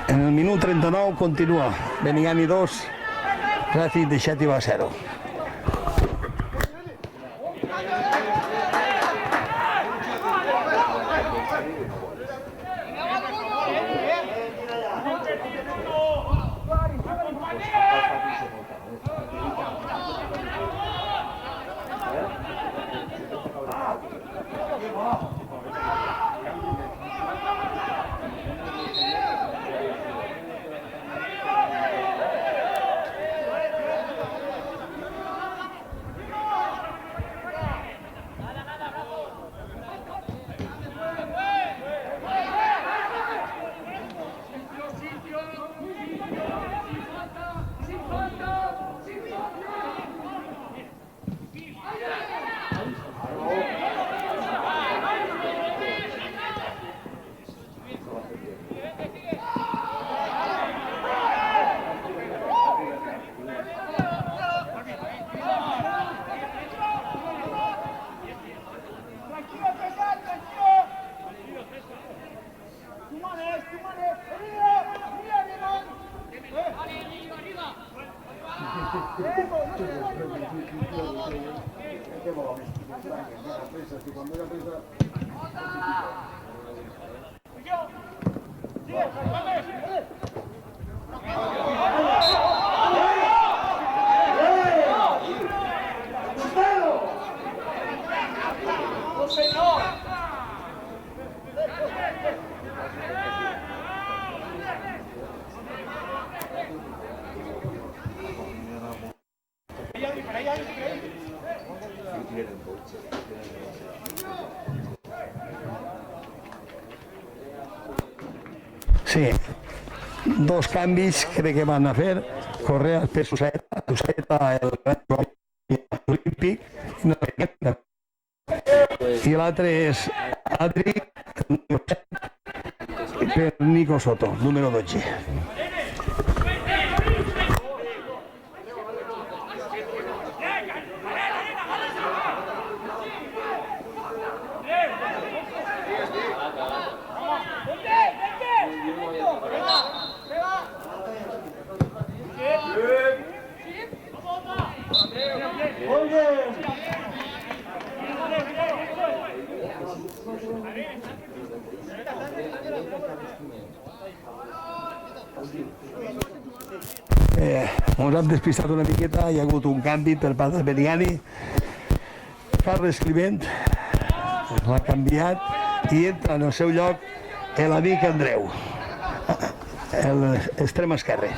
En el minut 39 continua. Benigani 2, Racing de Xàtiva 0. Sí, dos canvis crec que van a fer. Correa per Suseta, el olímpic, i l'altre és Adri per Nico Soto, número 12. Ens hem despistat una miqueta, hi ha hagut un canvi per part de Beniani. Carles Climent l'ha canviat i entra en el seu lloc l'amic Andreu, l'extrem esquerre.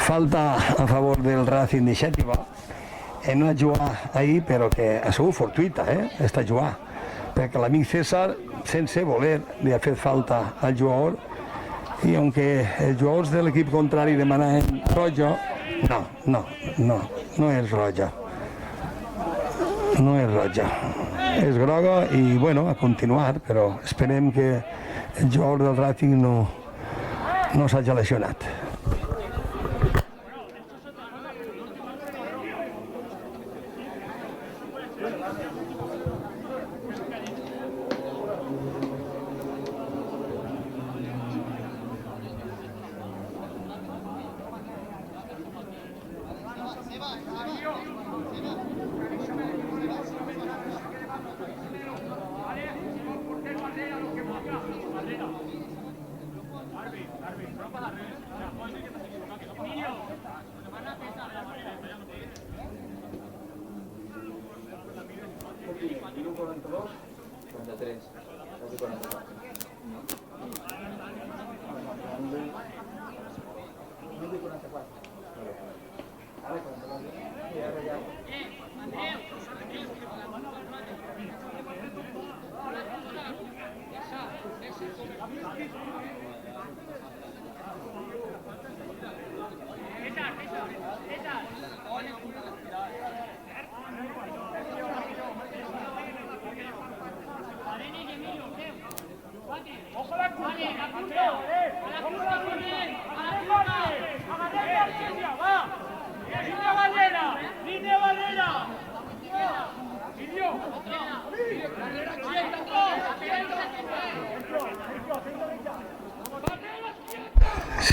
Falta a favor del Racing de Xàtiva. No ha jugat ahir, però que ha sigut fortuita, esta jugada, perquè l'amic César, sense voler, li ha fet falta al jugador, i aunque els jugadors de l'equip contrari demanen roja, no és roja. No és roja. És groga i, bueno, a continuar, però esperem que el jugador del Racing no s'hagi lesionat.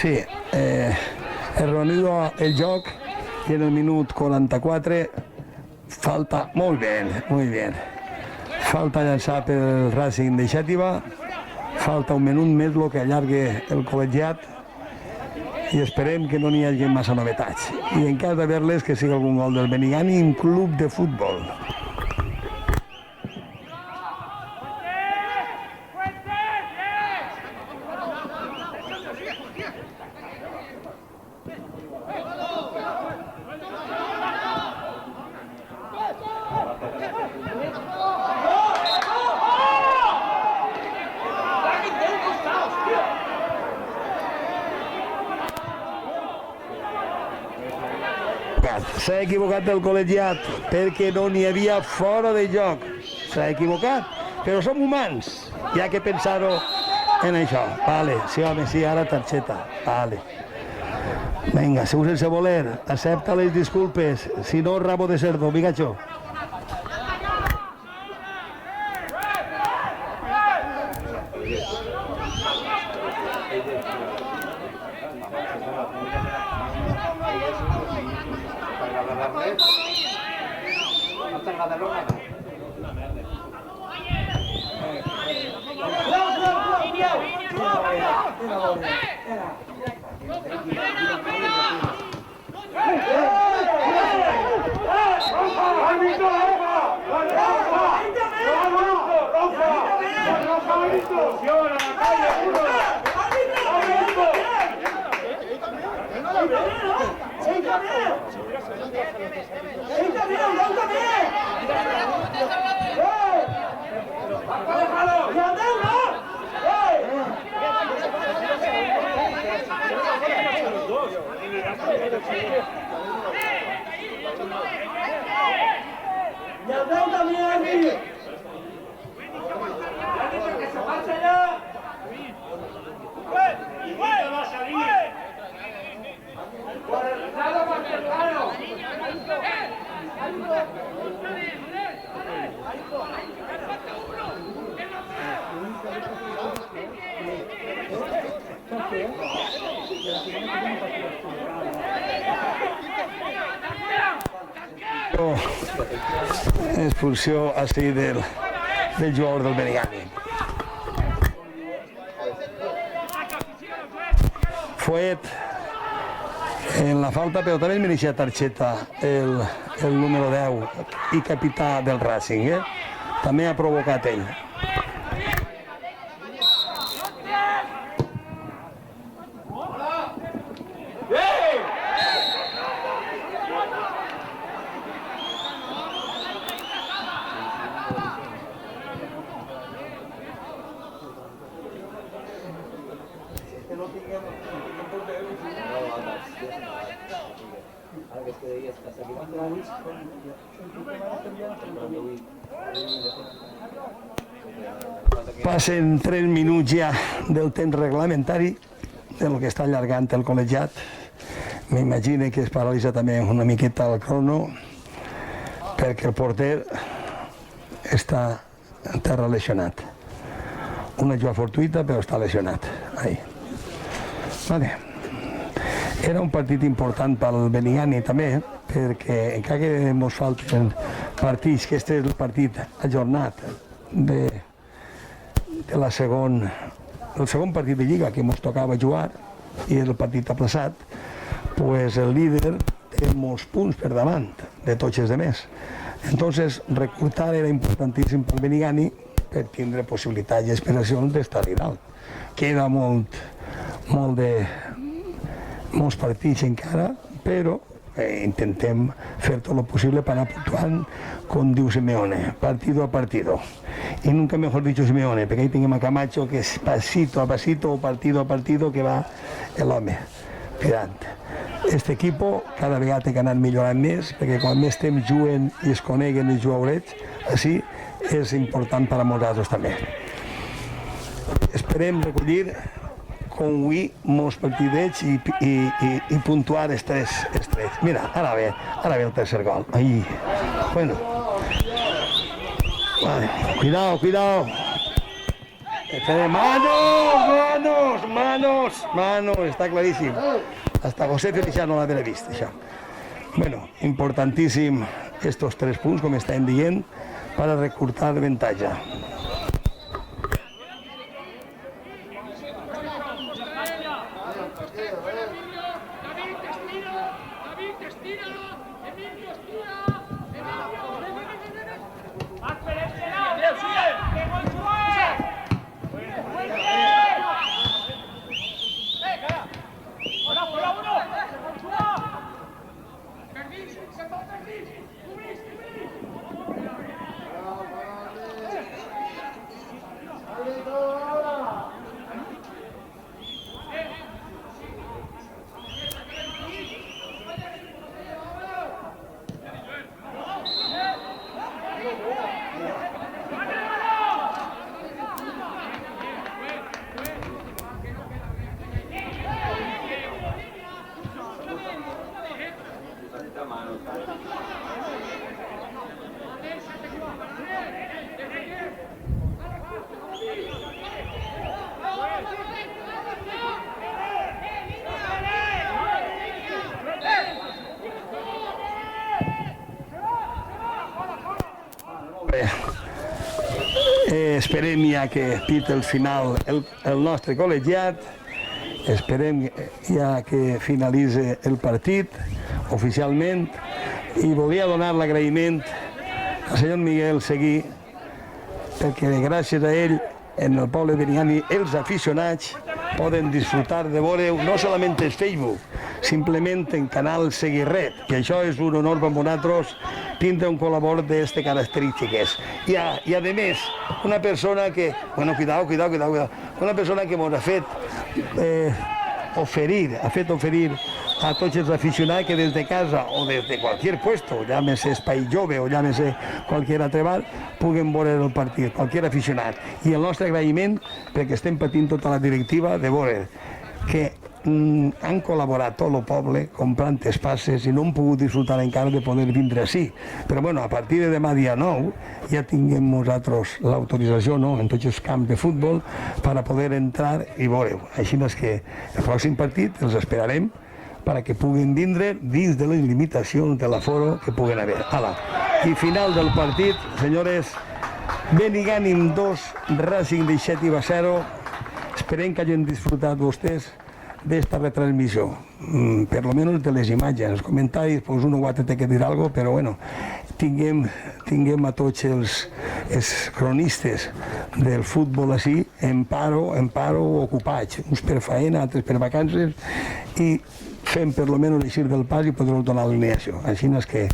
Sí, es reunido el joc i en el minut 44 falta, molt bé, falta llançar pel Racing de Xàtiva, falta un minut més el que allargue el col·legiat i esperem que no n'hi hagi massa novetats. I en cas d'haver-les, que sigui algun gol del Benigànim Club de Futbol. ¡Fuerte! col·legiat. S'ha equivocat el col·legiat perquè no n'hi havia fora de joc. S'ha equivocat, però som humans. Hi ha que pensar-ho en això. Vale, sí, home, sí, ara targeta. Vale. Vinga, segur sense voler. Accepta les disculpes. Si no, rabo de cerdo. Vingacho. Expulsió així del jugador del Benigani. Fuet en la falta, però també mereixia targeta el número 10 i capità del Racing. També ha provocat ell. Passen 3 minuts ja del temps reglamentari del que està allargant el col·legiat. M'imagino que es paralitza també una miqueta el crono perquè el porter està en terra lesionat. Una jugada fortuita però està lesionat. Ahí. Vale. Era un partit important pel Benigani també, perquè encara que ens falten partits, que este és el partit ajornat del segon partit de Lliga que ens tocava jugar i el partit aplaçat, pues el líder té molts punts per davant de tots els demés. Entonces, reclutar era importantíssim pel Benigani per tindre possibilitats i aspiracions d'estar a dalt. Queda molts partits encara, però intentem fer tot el possible per anar puntuant, com diu Simeone, partido a partido. Y nunca mejor dicho Simeone, perquè ahí tenim a Camacho que és pasito a pasito o partido a partido que va l'home tirant. Este equipo cada vegada té que anar millorant més, perquè quan més temps juguen i es coneguen els jugadors, així és important per a nosaltres també. Esperem recollir com avui molts partidets i puntuar els tres. Mira, ara ve el tercer gol. Ahí. Bueno. Vale. Cuidado. Manos, està claríssim. Hasta José Feliciano no l'havia vist, això. Bueno, importantíssim estos 3 punts, com estem dient, per a recurtar avantatge. esperem ja que pita el final el nostre col·legiat, esperem ja que finalitzi el partit oficialment, i volia donar l'agraïment al senyor Miguel Seguí, perquè gràcies a ell en el poble de Beniani els aficionats poden disfrutar de veure no solament el Facebook, simplement en canal Seguirret, i això és un honor per nosaltres tindre un col·laborador d'aquestes característiques. I a més, una persona que, bueno, cuidado, una persona que ens ha fet oferir a tots els aficionats que des de casa o des de qualsevol puesto, llámese Espai Jove o llámese qualsevol altre bar, puguen veure el partit, qualsevol aficionat. I el nostre agraïment perquè estem patint tota la directiva de veure que han col·laborat tot el poble comprant espaces i no hem pogut disfrutar encara de poder vindre així. Però bueno, a partir de demà dia 9 ja tinguem nosaltres l'autorització en tots els camps de futbol per a poder entrar i veure-ho. Així és que el pròxim partit els esperarem perquè puguin vindre dins de les limitacions de l'aforo que puguen haver. I final del partit, senyores, Benigànim 2, Racing de Xàtiva 0. Esperem que hagin disfrutat vostès d'esta retransmissió, per lo menos de les imatges. En els comentaris, pues uno va tenir que dir alguna cosa, però bueno, tinguem a tots els cronistes del futbol així, en paro, ocupats, uns per feina, altres per vacances, i fem per lo menos eixir del pas i podrem donar l'alineació. Així és que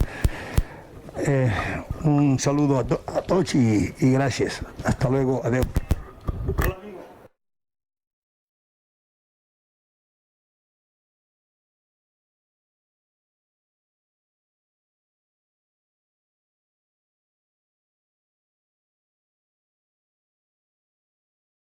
un saludo a tots i gràcies. Hasta luego, adeu.